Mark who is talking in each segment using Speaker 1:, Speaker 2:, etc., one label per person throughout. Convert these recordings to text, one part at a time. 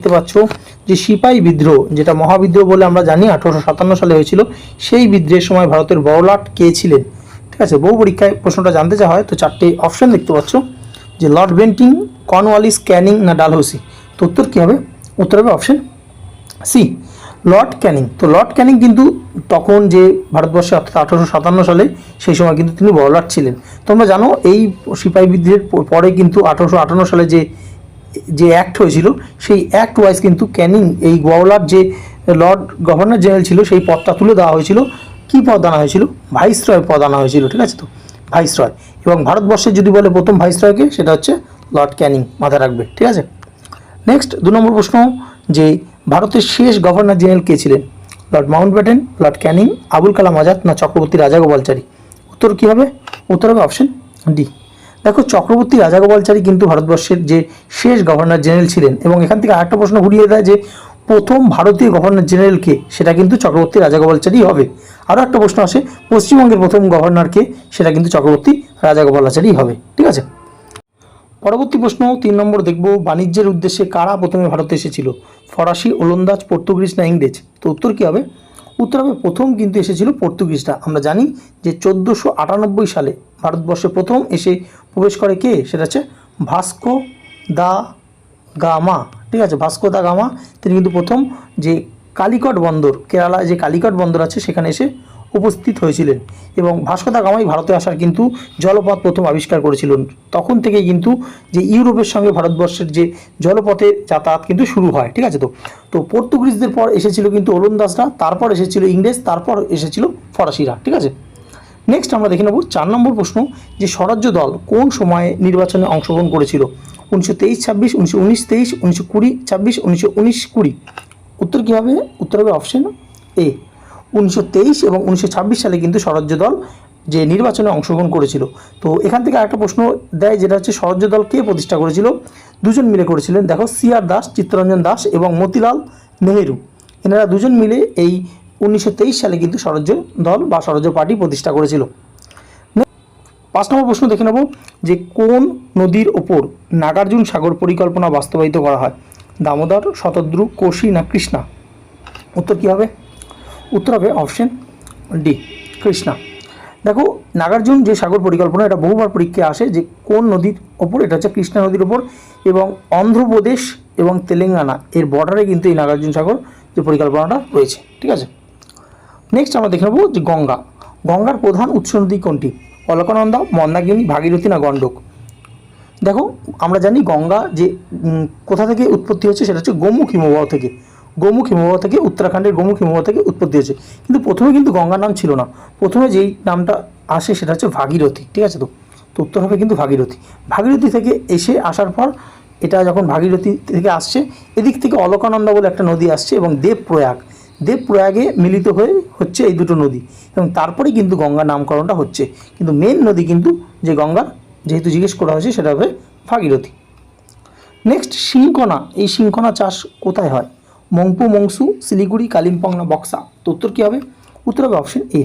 Speaker 1: দেখতে পাচ্ছ যে সিপাহী বিদ্রোহ, যেটা মহাবিদ্রোহ বলে আমরা জানি 1857 সালে হয়েছিল, সেই বিদ্রোহের সময় ভারতের বড়লাট কে ছিলেন? ঠিক আছে, বহু পরীক্ষায় প্রশ্নটা জানতে চাওয়া হয়। তো চারটে অপশন দেখতে পাচ্ছ যে লর্ড বেন্টিং, কর্নওয়ালিস, ক্যানিং না ডালহৌসি। তো উত্তর কী হবে? উত্তর হবে অপশন সি, লর্ড ক্যানিং। তো লর্ড ক্যানিং কিন্তু তখন যে ভারতবর্ষে অর্থাৎ 1857 সালে সেই সময় কিন্তু তিনি বড়লাট ছিলেন। তোমরা জানো এই সিপাহী বিদ্রোহের পরে কিন্তু 1858 সালে যে অ্যাক্ট হয়েছিল সেই অ্যাক্ট ওয়াইজ কিন্তু ক্যানিং এই বড়লাট যে লর্ড গভর্নর জেনারেল ছিল সেই পদটা তুলে দেওয়া হয়েছিল। কী পদ আনা হয়েছিল? ভাইসরয় পদ আনা হয়েছিল। ঠিক আছে, তো ভাইসরয়। এবং ভারতবর্ষের যদি বলে প্রথম ভাইসরয়কে, সেটা হচ্ছে লর্ড ক্যানিং, মাথায় রাখবে। ঠিক আছে, নেক্সট 2 নম্বর প্রশ্ন, যে ভারতের শেষ গভর্নর জেনারেল কে ছিলেন? Lord Mountbatten, lord Canning, Abul Kalam Azad না চক্রবর্তী রাজাগোপালচারী। উত্তর কী হবে? উত্তর হবে অপশন ডি। দেখো, চক্রবর্তী রাজাগোপালচারী কিন্তু ভারতবর্ষের যে শেষ গভর্নর জেনারেল ছিলেন। এবং এখান থেকে আরেকটা প্রশ্ন ঘুরিয়ে দেয় যে প্রথম ভারতীয় গভর্নর জেনারেল কে, সেটা কিন্তু চক্রবর্তী রাজাগোপালচারী হবে। আরও একটা প্রশ্ন আসে, পশ্চিমবঙ্গের প্রথম গভর্নর কে, সেটা কিন্তু চক্রবর্তী রাজাগোপালাচারী হবে। ঠিক আছে, পরবর্তী প্রশ্ন 3 নম্বর দেখব, বাণিজ্যের উদ্দেশ্যে কারা প্রথমে ভারতে এসেছিল? ফরাসি, ওলন্দাজ, পর্তুগিজ না ইংরেজ। তো উত্তর কী হবে? উত্তর হবে প্রথম কিন্তু এসেছিল পর্তুগিজরা। আমরা জানি যে 1498 সালে ভারতবর্ষে প্রথম এসে প্রবেশ করে কে? সেটা হচ্ছে ভাস্কো দা গামা। ঠিক আছে, ভাস্কো দা গামা তিনি কিন্তু প্রথম যে কালিকট বন্দর, কেরালায় যে কালিকট বন্দর আছে সেখানে এসে উপস্থিত হয়েছিলেন। এবং ভাস্কো দা গামাই ভারতে আসার কিন্তু জলপথ প্রথম আবিষ্কার করেছিলেন। তখন থেকেই কিন্তু যে ইউরোপের সঙ্গে ভারতবর্ষের যে জলপথে যাতায়াত কিন্তু শুরু হয়। ঠিক আছে, তো পর্তুগিজদের পর এসেছিল কিন্তু ওলন্দাজরা, তারপর এসেছিল ইংরেজ, তারপর এসেছিল ফরাসিরা। ঠিক আছে, নেক্সট আমরা দেখে নেব 4 নম্বর প্রশ্ন, যে স্বরাজ্য দল কোন সময়ে নির্বাচনে অংশগ্রহণ করেছিল? 1923-26, 1919-23, 1920-26, 1919-20। উত্তর কী হবে? উত্তর হবে অপশন এ, 1923 এবং 1926 সালে কিন্তু স্বরাজ্য দল যে নির্বাচনে অংশগ্রহণ করেছিল। তো এখান থেকে একটা প্রশ্ন দেয়, যেটা হচ্ছে স্বরাজ্য দল কে প্রতিষ্ঠা করেছিল? দুজন মিলে করেছিলেন। দেখো, সিআর দাস, চিত্তরঞ্জন দাস এবং মতিলাল নেহেরু, এনারা দুজন মিলে এই 1923 সালে কিন্তু স্বরাজ্য দল বা স্বরাজ্য পার্টি প্রতিষ্ঠা করেছিল। 5 নম্বর প্রশ্ন দেখে নেব, যে কোন নদীর ওপর নাগার্জুন সাগর পরিকল্পনা বাস্তবায়িত করা হয়? দামোদর, শতদ্রু, কোশি না কৃষ্ণা। উত্তর কী হবে? উত্তর হবে অপশন ডি, কৃষ্ণা। দেখো, নাগার্জুন যে সাগর পরিকল্পনা, এটা বহুবার পরীক্ষায় আসে যে কোন নদীর ওপর, এটা হচ্ছে কৃষ্ণা নদীর ওপর। এবং অন্ধ্রপ্রদেশ এবং তেলেঙ্গানা এর বর্ডারে কিন্তু এই নাগার্জুন সাগর যে পরিকল্পনাটা রয়েছে। ঠিক আছে, নেক্সট আমরা দেখে নেব যে গঙ্গার প্রধান উৎস নদী কোনটি? অলকানন্দা, মন্দাকিনী, ভাগীরথী না গণ্ডক। দেখো, আমরা জানি গঙ্গা যে কোথা থেকে উৎপত্তি হচ্ছে, সেটা হচ্ছে গোমুখ হিমবাহ থেকে। গোমুখ হিমবাহ থেকে, উত্তরাখণ্ডের গোমুখ হিমবাহ থেকে উৎপত্তি হয়েছে। কিন্তু প্রথমে কিন্তু গঙ্গার নাম ছিল না, প্রথমে যেই নামটা আসে সেটা হচ্ছে ভাগীরথী। ঠিক আছে, তো উত্তর হবে কিন্তু ভাগীরথী। ভাগীরথী থেকে আসার পর এটা যখন ভাগীরথী থেকে আসছে, এদিক থেকে অলকানন্দা বলে একটা নদী আসছে এবং দেবপ্রয়াগে মিলিত হয়ে হচ্ছে এই দুটো নদী, এবং তারপরেই কিন্তু গঙ্গার নামকরণটা হচ্ছে। কিন্তু মেন নদী কিন্তু যে গঙ্গার যেহেতু জিজ্ঞেস করা হয়েছে, সেটা হবে ভাগীরথী। নেক্সট শিংকনা, এই শিংকনা চাষ কোথায় হয়? মংপু, মংসু, শিলিগুড়ি, কালিম্পং না বক্সা। তো উত্তর কী হবে? উত্তর হবে অপশন এ,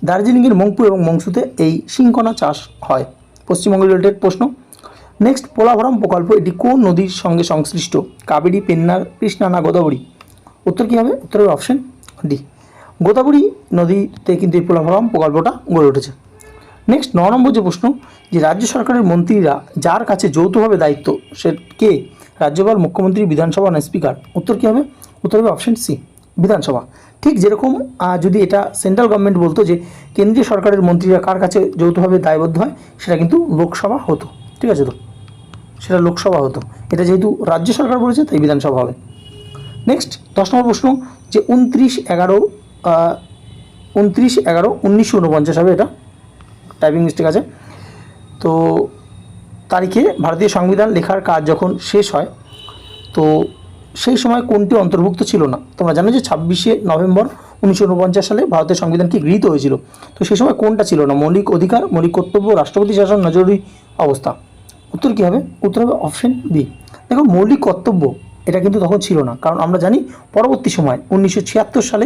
Speaker 1: দার্জিলিংয়ের মংপু এবং মংসুতে এই শিংকনা চাষ হয়। পশ্চিমবঙ্গ রিলেটেড প্রশ্ন। নেক্সট, পোলাভরম প্রকল্প এটি কোন নদীর সঙ্গে সংশ্লিষ্ট? কাবেরী, পেন্নার, কৃষ্ণা না গোদাবরী। উত্তর কী হবে? উত্তর হবে অপশন ডি, গোদাবরী নদীতে কিন্তু এই পোলাভরম প্রকল্পটা গড়ে উঠেছে। নেক্সট 9 নম্বর যে প্রশ্ন, যে রাজ্য সরকারের মন্ত্রীরা যার কাছে যৌথভাবে দায়িত্ব, সে কে? রাজ্যপাল, মুখ্যমন্ত্রী, বিধানসভা না স্পিকার। উত্তর কী হবে? উত্তর হবে অপশন সি, বিধানসভা। ঠিক যেরকম যদি এটা সেন্ট্রাল গভর্নমেন্ট বলতো যে কেন্দ্রীয় সরকারের মন্ত্রীরা কার কাছে যৌথভাবে দায়বদ্ধ হয়, সেটা কিন্তু লোকসভা হতো। ঠিক আছে, তো সেটা লোকসভা হতো। এটা যেহেতু রাজ্য সরকার বলেছে, তাই বিধানসভা হবে। নেক্সট 10 নম্বর প্রশ্ন, যে 29/11/1949 হবে, এটা টাইপিং মিস্টেক আছে। তো তারিখে ভারতীয় সংবিধান লেখার কাজ যখন শেষ হয়, তো সেই সময় কোনটি অন্তর্ভুক্ত ছিল না? তোমরা জানো যে 26শে নভেম্বর 1949 সালে ভারতের সংবিধান কি গৃহীত হয়েছিল। তো সেই সময় কোনটা ছিল না? মৌলিক অধিকার, মৌলিক কর্তব্য, রাষ্ট্রপতি শাসন না জরুরি অবস্থা। উত্তর কী হবে? উত্তর হবে অপশন বি। দেখো, মৌলিক কর্তব্য এটা কিন্তু তখন ছিল না, কারণ আমরা জানি পরবর্তী সময় 1976 সালে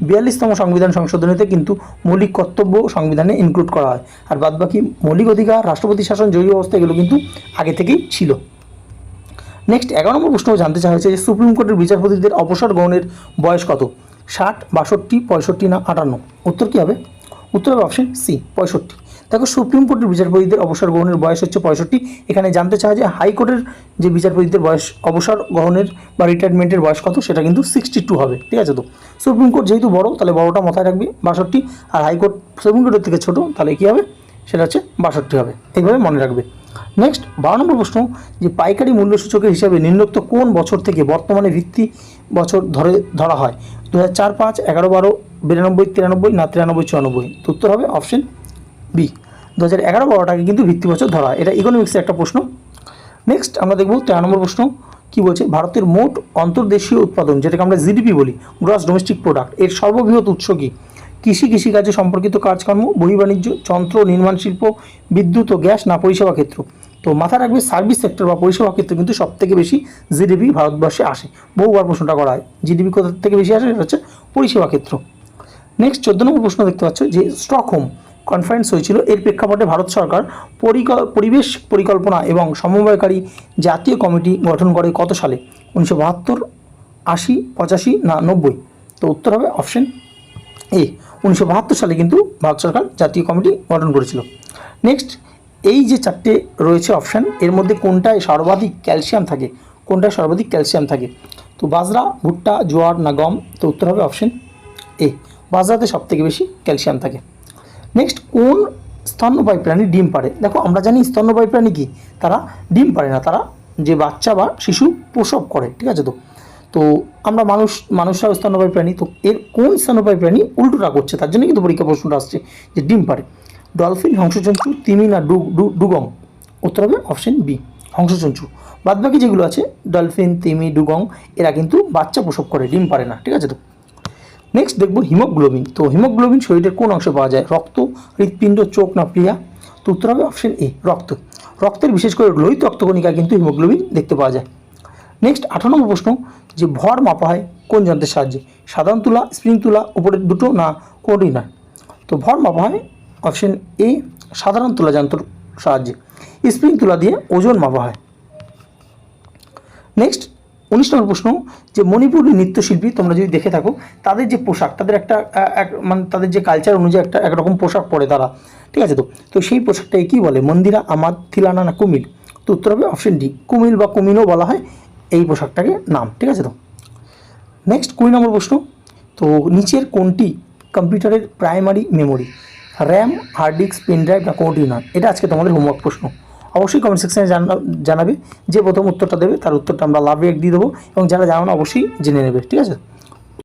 Speaker 1: 42তম সংবিধান সংশোধনীতে কিন্তু মৌলিক কর্তব্য সংবিধানে ইনক্লুড করা হয়। আর বাদবাকি মৌলিক অধিকার, রাষ্ট্রপতি শাসন, জরুরি অবস্থা এগুলো কিন্তু আগে থেকেই ছিল। নেক্সট 11 নম্বর প্রশ্ন জানতে চাওয়া হয়েছে যে সুপ্রিম কোর্টের বিচারপতিদের অবসর গ্রহণের বয়স কত? 60, 62, 65 না 58? উত্তর কী হবে? উত্তর হবে অপশন সি 65। দেখো সুপ্রিম কোর্টের বিচারপতিদের অবসর গ্রহণের বয়স হচ্ছে 65। এখানে জানতে চাওয়া যে হাইকোর্টের যে বিচারপতিদের বয়স অবসর গ্রহণের বা রিটায়ারমেন্টের বয়স কত, সেটা কিন্তু 62 হবে। ঠিক আছে, তো সুপ্রিম কোর্ট যেহেতু বড় তাহলে বড়টা মাথায় রাখবে 62, আর হাইকোর্ট সুপ্রিম কোর্টের থেকে ছোটো তাহলে কী হবে, সেটা হচ্ছে 62 হবে। এইভাবে মনে রাখবে। নেক্সট 12 নম্বর প্রশ্ন যে পাইকারি মূল্যসূচকের হিসাবে নিম্নোক্ত কোন বছর থেকে বর্তমানে ভিত্তি বছর ধরা হয়? 2004, 5, 11, 12, 92, 93 না 93, 94? তো উত্তর হবে অপশন বি 2011-12টাকে কিন্তু ভিত্তি বছর ধরা হয়। এটা ইকোনমিক্সের একটা প্রশ্ন। নেক্সট আমরা দেখব 13 নম্বর প্রশ্ন কী বলছে, ভারতের মোট অন্তর্দেশীয় উৎপাদন যেটাকে আমরা জিডিপি বলি, গ্রস ডোমেস্টিক প্রোডাক্ট, এর সর্ববৃহৎ উৎস কী? কৃষিকাজে সম্পর্কিত কাজকর্ম, বহির্বাণিজ্য, যন্ত্র নির্মাণ শিল্প, বিদ্যুৎ ও গ্যাস না পরিষেবা ক্ষেত্র? তো মাথা রাখবে সার্ভিস সেক্টর বা পরিষেবা ক্ষেত্র কিন্তু সবথেকে বেশি জিডিপি ভারতবর্ষে আসে। বহুবার প্রশ্নটা করা হয়, জিডিপি কোথা থেকে বেশি আসে, সেটা হচ্ছে পরিষেবা ক্ষেত্র। নেক্সট 14 নম্বর প্রশ্ন দেখতে পাচ্ছ যে স্টকহোম কনফারেন্স হয়েছিল, এর প্রেক্ষাপটে ভারত সরকার পরিবেশ পরিকল্পনা এবং সমন্বয়কারী জাতীয় কমিটি গঠন করে কত সালে? 1972, 80, 85 না 90? তো উত্তর হবে অপশন এ 1972 সালে কিন্তু ভারত সরকার জাতীয় কমিটি গঠন করেছিল। নেক্সট এই যে চারটে রয়েছে অপশান, এর মধ্যে কোনটায় সর্বাধিক ক্যালসিয়াম থাকে? কোনটায় সর্বাধিক ক্যালসিয়াম থাকে? তো বাজরা, ভুট্টা, জোয়ার না গম? তো উত্তর হবে অপশন এ বাজরাতে সবথেকে বেশি ক্যালসিয়াম থাকে। নেক্সট কোন স্তন্যপায়ী প্রাণী ডিম পাড়ে? দেখো আমরা জানি স্তন্যপায়ী প্রাণী কি, তারা ডিম পাড়ে না, তারা যে বাচ্চা বা শিশু প্রসব করে। ঠিক আছে, তো আমরা মানুষরাও স্তন্যপায়ী প্রাণী, তো এর কোন স্তন্যপায়ী প্রাণী উল্টোটা করছে, তার জন্য কিন্তু পরীক্ষা প্রশ্নটা আসছে যে ডিম পাড়ে। ডলফিন, হংসচঞ্চু, তিমি না ডুগং? উত্তর হবে অপশন বি হংসচঞ্চু। বাদবাকি যেগুলো আছে ডলফিন, তিমি, ডুগং, এরা কিন্তু বাচ্চা প্রসব করে, ডিম পারে না। ঠিক আছে, তো নেক্সট দেখব হিমোগ্লোবিন। তো হিমোগ্লোবিন শরীরের কোন অংশে পাওয়া যায়? রক্ত, হৃৎপিণ্ড, চোখ না প্লিহা? তো উত্তর হবে অপশন এ রক্ত। রক্তের বিশেষ করে লোহিত রক্তকণিকায় কিন্তু হিমোগ্লোবিন দেখতে পাওয়া যায়। নেক্সট 18 নম্বর প্রশ্ন যে ভর মাপা হয় কোন যন্ত্রের সাহায্যে? সাধারণ তুলা, স্প্রিং তুলা, উপরের দুটো না কোনোটি না? তো ভর মাপা হয় অপশন এ সাধারণ তুলা যন্ত্রের সাহায্যে। স্প্রিং তুলা দিয়ে ওজন মাপা হয়। নেক্সট 19 নম্বর প্রশ্ন যে মণিপুরি নৃত্যশিল্পী তোমরা যদি দেখে থাকো, তাদের যে পোশাক, তাদের একটা মানে তাদের যে কালচার অনুযায়ী একটা একরকম পোশাক পরে তারা। ঠিক আছে, তো সেই পোশাকটাকে কী বলে? মন্দিরা, আমাদ, থিলানা না কুমিল? তো উত্তর হবে অপশন ডি কুমিল বা কুমিনও বলা হয় এই পোশাকটাকে নাম। ঠিক আছে, তো নেক্সট 20 নম্বর প্রশ্ন তো নিচের কোনটি কম্পিউটারের primary memory? RAM, hard disk, pen drive না কোনোটি নয়? এটা আজকে তোমাদের হোমওয়ার্ক প্রশ্ন। অবশ্যই কমেন্ট সেকশনে জানাবে, যে প্রথম উত্তরটা দেবে তার উত্তরটা আমরা লাভ রেট দিয়ে দেবো, এবং যারা জানো না অবশ্যই জেনে নেবে। ঠিক আছে।